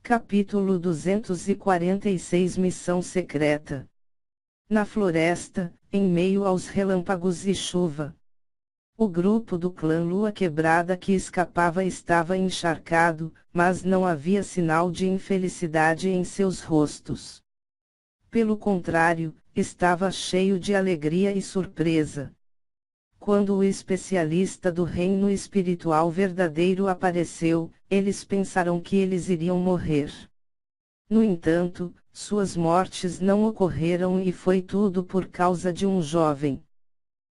Capítulo 246 Missão Secreta. Na floresta, em meio aos relâmpagos e chuva, o grupo do clã Lua Quebrada que escapava estava encharcado, mas não havia sinal de infelicidade em seus rostos. Pelo contrário, estava cheio de alegria e surpresa. Quando o especialista do reino espiritual verdadeiro apareceu, eles pensaram que eles iriam morrer. No entanto, suas mortes não ocorreram e foi tudo por causa de um jovem.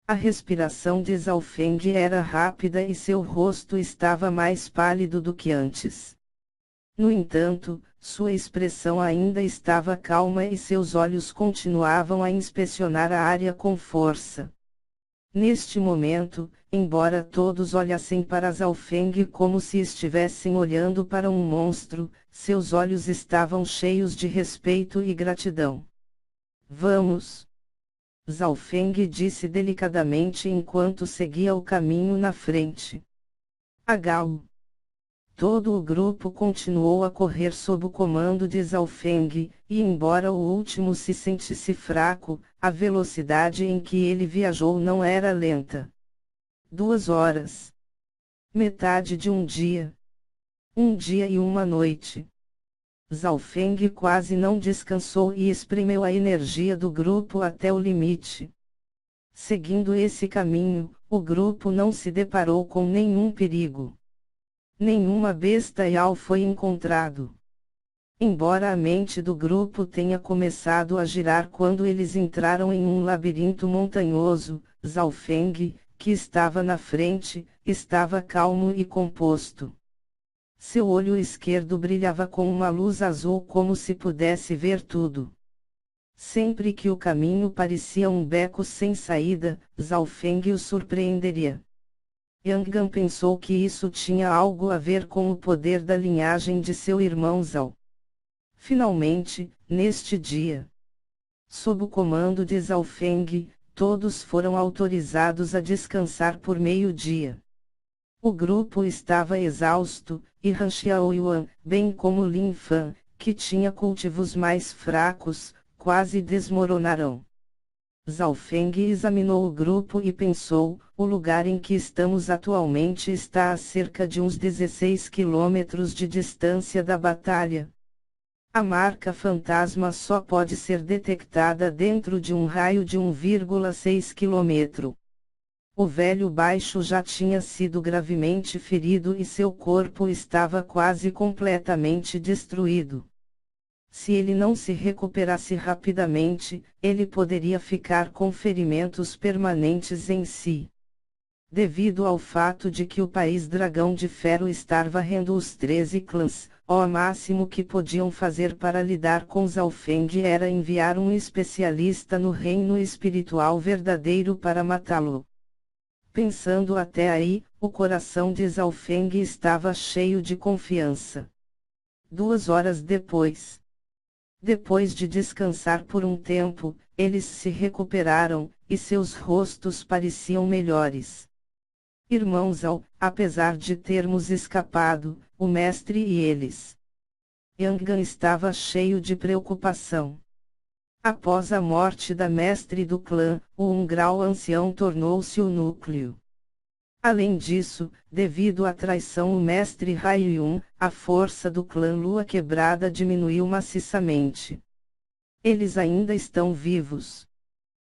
A respiração de Zhaofeng era rápida e seu rosto estava mais pálido do que antes. No entanto, sua expressão ainda estava calma e seus olhos continuavam a inspecionar a área com força. Neste momento, embora todos olhassem para Zhaofeng como se estivessem olhando para um monstro, seus olhos estavam cheios de respeito e gratidão. Vamos! Zhaofeng disse delicadamente enquanto seguia o caminho na frente. Agao! Todo o grupo continuou a correr sob o comando de Zhaofeng, e embora o último se sentisse fraco, a velocidade em que ele viajou não era lenta. 2 horas. Metade de um dia. Um dia e uma noite. Zhaofeng quase não descansou e exprimeu a energia do grupo até o limite. Seguindo esse caminho, o grupo não se deparou com nenhum perigo. Nenhuma bestial foi encontrado. Embora a mente do grupo tenha começado a girar quando eles entraram em um labirinto montanhoso, Zhaofeng, que estava na frente, estava calmo e composto. Seu olho esquerdo brilhava com uma luz azul como se pudesse ver tudo. Sempre que o caminho parecia um beco sem saída, Zhaofeng o surpreenderia. Yang pensou que isso tinha algo a ver com o poder da linhagem de seu irmão Zhao. Finalmente, neste dia, sob o comando de Zhaofeng, todos foram autorizados a descansar por meio-dia. O grupo estava exausto, e Han Xiaoyuan, bem como Lin Fan, que tinha cultivos mais fracos, quase desmoronaram. Zhaofeng examinou o grupo e pensou, o lugar em que estamos atualmente está a cerca de uns 16 quilômetros de distância da batalha. A marca fantasma só pode ser detectada dentro de um raio de 1,6 km. O velho baixo já tinha sido gravemente ferido e seu corpo estava quase completamente destruído. Se ele não se recuperasse rapidamente, ele poderia ficar com ferimentos permanentes em si. Devido ao fato de que o país Dragão de Ferro estar varrendo os 13 clãs, o máximo que podiam fazer para lidar com Zhaofeng era enviar um especialista no reino espiritual verdadeiro para matá-lo. Pensando até aí, o coração de Zhaofeng estava cheio de confiança. 2 horas depois. Depois de descansar por um tempo, eles se recuperaram, e seus rostos pareciam melhores. Irmão Zhao, apesar de termos escapado, o mestre e eles. Yang estava cheio de preocupação. Após a morte da mestre do clã, o Grau ancião tornou-se o núcleo. Além disso, devido à traição o mestre Haiyun, a força do clã Lua Quebrada diminuiu maciçamente. Eles ainda estão vivos.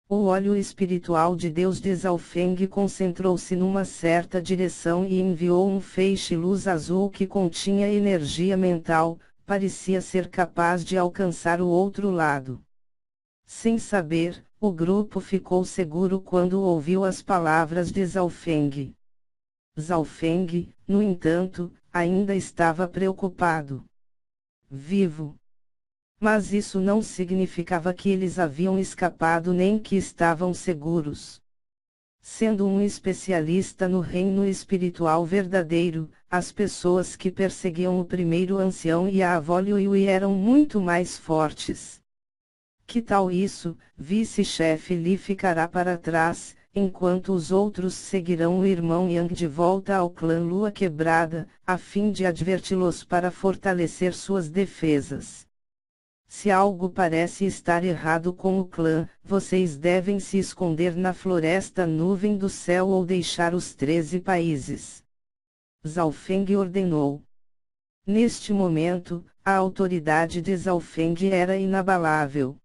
O olho espiritual de Deus de Zhaofeng concentrou-se numa certa direção e enviou um feixe luz azul que continha energia mental, parecia ser capaz de alcançar o outro lado. Sem saber, o grupo ficou seguro quando ouviu as palavras de Zhaofeng. Zhaofeng, no entanto, ainda estava preocupado. Vivo. Mas isso não significava que eles haviam escapado nem que estavam seguros. Sendo um especialista no reino espiritual verdadeiro, as pessoas que perseguiam o primeiro ancião e a avó Liu eram muito mais fortes. Que tal isso? Vice-chefe Li ficará para trás, enquanto os outros seguirão o irmão Yang de volta ao clã Lua Quebrada, a fim de adverti-los para fortalecer suas defesas. Se algo parece estar errado com o clã, vocês devem se esconder na floresta nuvem do céu ou deixar os 13 países. Zhao Feng ordenou. Neste momento, a autoridade de Zhao Feng era inabalável.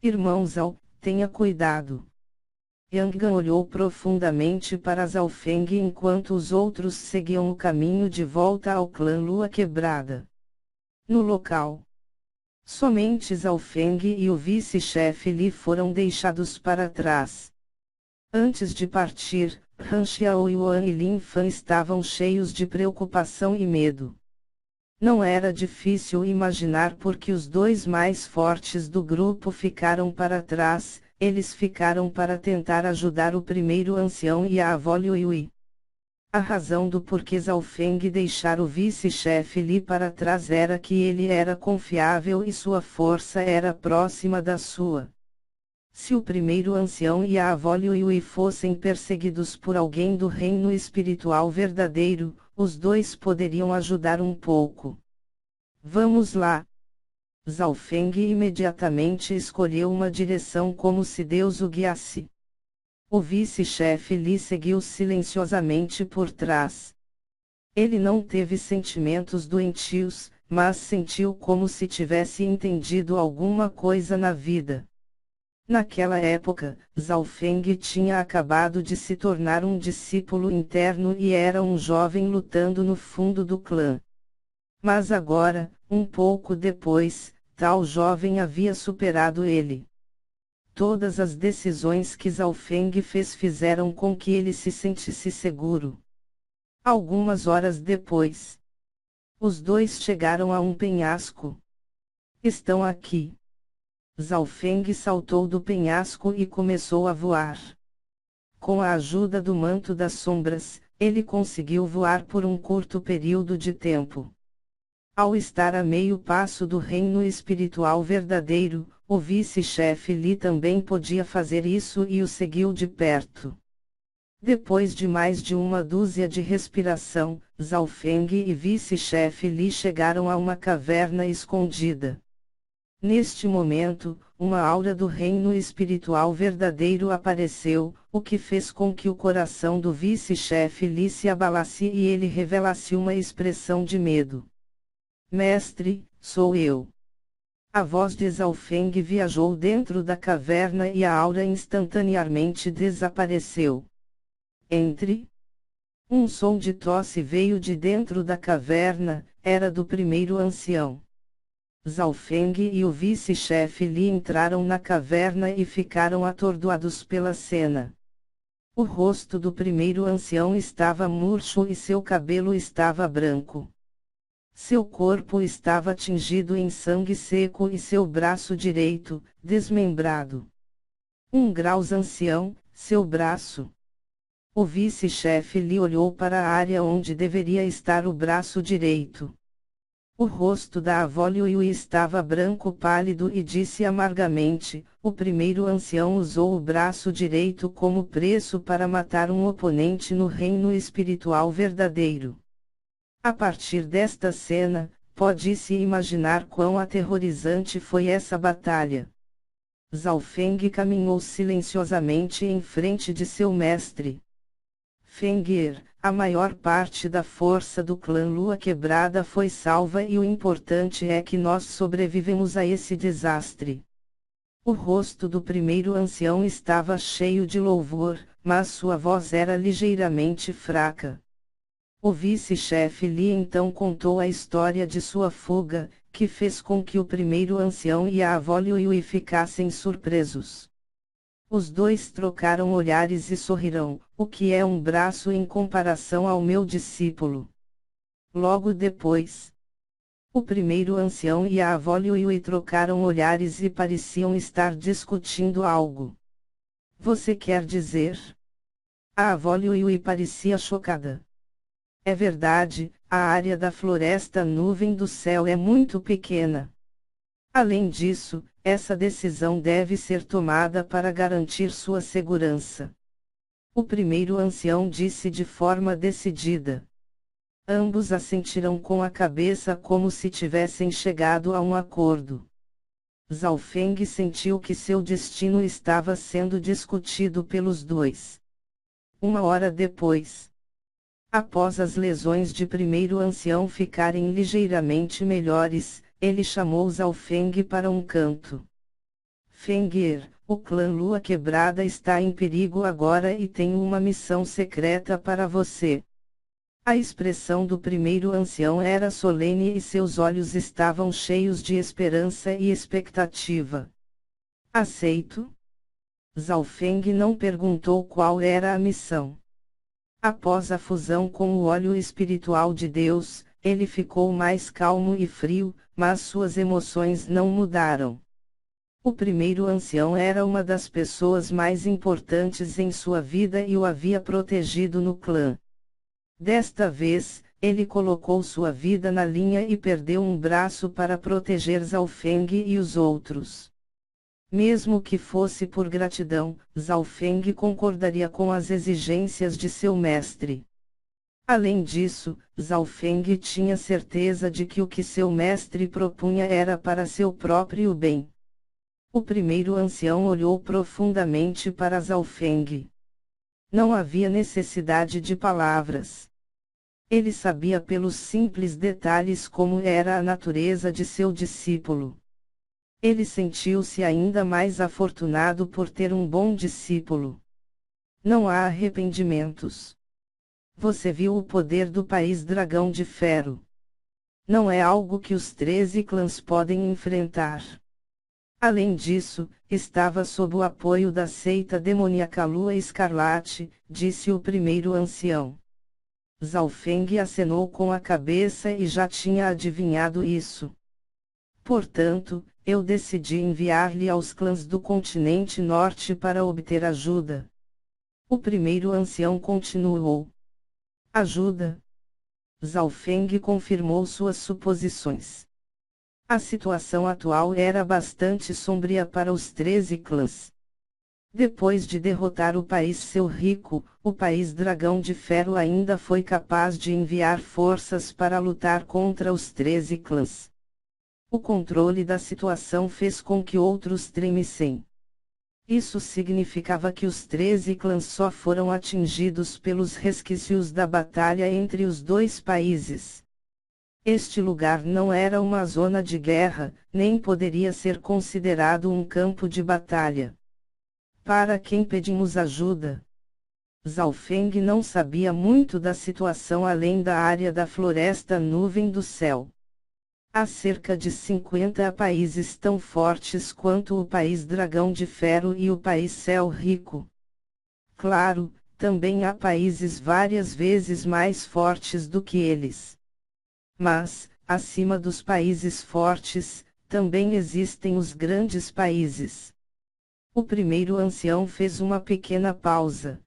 Irmão Zhao, tenha cuidado. Yang Gan olhou profundamente para Zhao Feng enquanto os outros seguiam o caminho de volta ao clã Lua Quebrada. No local, somente Zhao Feng e o vice-chefe Li foram deixados para trás. Antes de partir, Han Xiao, Yuan e Lin Fan estavam cheios de preocupação e medo. Não era difícil imaginar por que os dois mais fortes do grupo ficaram para trás. Eles ficaram para tentar ajudar o primeiro ancião e a avó Liu Yui. A razão do porquê Zhao Feng deixar o vice-chefe Li para trás era que ele era confiável e sua força era próxima da sua. Se o primeiro ancião e a avó Liu Yui fossem perseguidos por alguém do reino espiritual verdadeiro, os dois poderiam ajudar um pouco. Vamos lá! Zhao Feng imediatamente escolheu uma direção como se Deus o guiasse. O vice-chefe Li seguiu silenciosamente por trás. Ele não teve sentimentos doentios, mas sentiu como se tivesse entendido alguma coisa na vida. Naquela época, Zhao Feng tinha acabado de se tornar um discípulo interno e era um jovem lutando no fundo do clã. Mas agora, um pouco depois, tal jovem havia superado ele. Todas as decisões que Zhao Feng fez fizeram com que ele se sentisse seguro. Algumas horas depois, os dois chegaram a um penhasco. Estão aqui. Zhao Feng saltou do penhasco e começou a voar. Com a ajuda do manto das sombras, ele conseguiu voar por um curto período de tempo. Ao estar a meio passo do reino espiritual verdadeiro, o vice-chefe Li também podia fazer isso e o seguiu de perto. Depois de mais de uma dúzia de respiração, Zhao Feng e vice-chefe Li chegaram a uma caverna escondida. Neste momento, uma aura do reino espiritual verdadeiro apareceu, o que fez com que o coração do vice-chefe Li se abalasse e ele revelasse uma expressão de medo. Mestre, sou eu. A voz de Zhao Feng viajou dentro da caverna e a aura instantaneamente desapareceu. Entre. Um som de tosse veio de dentro da caverna, era do primeiro ancião. Zhao Feng e o vice-chefe Li entraram na caverna e ficaram atordoados pela cena. O rosto do primeiro ancião estava murcho e seu cabelo estava branco. Seu corpo estava tingido em sangue seco e seu braço direito, desmembrado. 1 grau ancião, seu braço. O vice-chefe Li olhou para a área onde deveria estar o braço direito. O rosto da avó Liu Yui estava branco pálido e disse amargamente, o primeiro ancião usou o braço direito como preço para matar um oponente no reino espiritual verdadeiro. A partir desta cena, pode-se imaginar quão aterrorizante foi essa batalha. Zhao Feng caminhou silenciosamente em frente de seu mestre. Fengir, a maior parte da força do clã Lua Quebrada foi salva e o importante é que nós sobrevivemos a esse desastre. O rosto do primeiro ancião estava cheio de louvor, mas sua voz era ligeiramente fraca. O vice-chefe Li então contou a história de sua fuga, que fez com que o primeiro ancião e a avó Liu Yui ficassem surpresos. Os dois trocaram olhares e sorriram, o que é um braço em comparação ao meu discípulo. Logo depois, o primeiro ancião e a avó Liu Yui trocaram olhares e pareciam estar discutindo algo. Você quer dizer? A avó Liu Yui parecia chocada. É verdade, a área da floresta nuvem do céu é muito pequena. Além disso, essa decisão deve ser tomada para garantir sua segurança. O primeiro ancião disse de forma decidida. Ambos assentiram com a cabeça como se tivessem chegado a um acordo. Zhao Feng sentiu que seu destino estava sendo discutido pelos dois. Uma hora depois, após as lesões de primeiro ancião ficarem ligeiramente melhores, ele chamou Zhao Feng para um canto. Feng'er, o clã Lua Quebrada está em perigo agora e tenho uma missão secreta para você. A expressão do primeiro ancião era solene e seus olhos estavam cheios de esperança e expectativa. Aceito? Zhao Feng não perguntou qual era a missão. Após a fusão com o óleo espiritual de Deus, ele ficou mais calmo e frio, mas suas emoções não mudaram. O primeiro ancião era uma das pessoas mais importantes em sua vida e o havia protegido no clã. Desta vez, ele colocou sua vida na linha e perdeu um braço para proteger Zhao Feng e os outros. Mesmo que fosse por gratidão, Zhao Feng concordaria com as exigências de seu mestre. Além disso, Zhao Feng tinha certeza de que o que seu mestre propunha era para seu próprio bem. O primeiro ancião olhou profundamente para Zhao Feng. Não havia necessidade de palavras. Ele sabia pelos simples detalhes como era a natureza de seu discípulo. Ele sentiu-se ainda mais afortunado por ter um bom discípulo. Não há arrependimentos. Você viu o poder do país Dragão de Ferro. Não é algo que os 13 clãs podem enfrentar. Além disso, estava sob o apoio da seita demoníaca Lua Escarlate, disse o primeiro ancião. Zhao Feng acenou com a cabeça e já tinha adivinhado isso. Portanto, eu decidi enviar-lhe aos clãs do continente norte para obter ajuda. O primeiro ancião continuou. Ajuda? Zhao Feng confirmou suas suposições. A situação atual era bastante sombria para os 13 clãs. Depois de derrotar o país Seu Rico, o país Dragão de Ferro ainda foi capaz de enviar forças para lutar contra os 13 clãs. O controle da situação fez com que outros tremessem. Isso significava que os 13 clãs só foram atingidos pelos resquícios da batalha entre os dois países. Este lugar não era uma zona de guerra, nem poderia ser considerado um campo de batalha. Para quem pedimos ajuda? Zhao Feng não sabia muito da situação além da área da floresta nuvem do céu. Há cerca de 50 países tão fortes quanto o país Dragão de Ferro e o país Céu Rico. Claro, também há países várias vezes mais fortes do que eles. Mas, acima dos países fortes, também existem os grandes países. O primeiro ancião fez uma pequena pausa.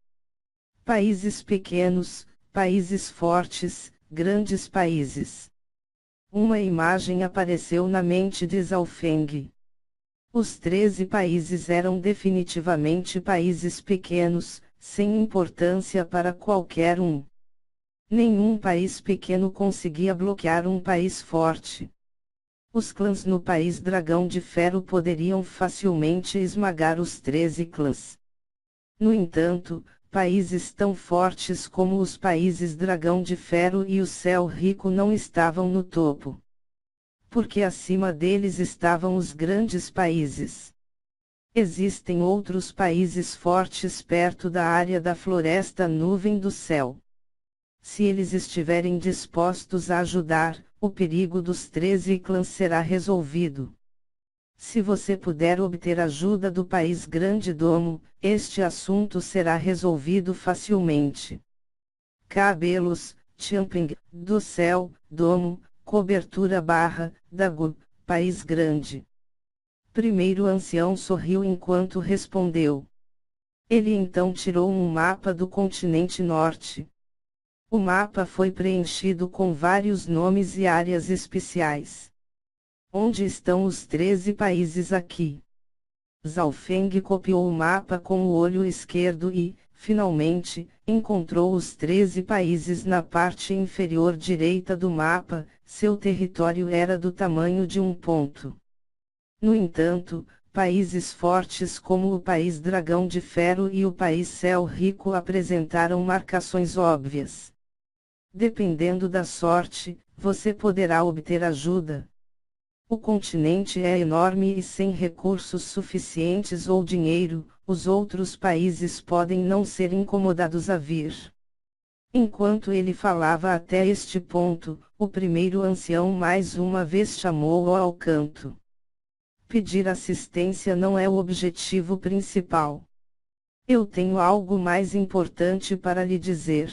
Países pequenos, países fortes, grandes países. Uma imagem apareceu na mente de Zhao Feng. Os 13 países eram definitivamente países pequenos, sem importância para qualquer um. Nenhum país pequeno conseguia bloquear um país forte. Os clãs no país Dragão de Ferro poderiam facilmente esmagar os 13 clãs. No entanto, países tão fortes como os países Dragão de Ferro e o Céu Rico não estavam no topo. Porque acima deles estavam os grandes países. Existem outros países fortes perto da área da floresta nuvem do céu. Se eles estiverem dispostos a ajudar, o perigo dos 13 clãs será resolvido. Se você puder obter ajuda do país Grande Domo, este assunto será resolvido facilmente. Cabelos, Champing, do céu, domo, cobertura barra, Dagu, país grande. Primeiro ancião sorriu enquanto respondeu. Ele então tirou um mapa do continente norte. O mapa foi preenchido com vários nomes e áreas especiais. Onde estão os 13 países aqui? Zhao Feng copiou o mapa com o olho esquerdo e, finalmente, encontrou os 13 países na parte inferior direita do mapa. Seu território era do tamanho de um ponto. No entanto, países fortes como o país Dragão de Ferro e o país Céu Rico apresentaram marcações óbvias. Dependendo da sorte, você poderá obter ajuda. O continente é enorme e sem recursos suficientes ou dinheiro, os outros países podem não ser incomodados a vir. Enquanto ele falava até este ponto, o primeiro ancião mais uma vez chamou-o ao canto. Pedir assistência não é o objetivo principal. Eu tenho algo mais importante para lhe dizer.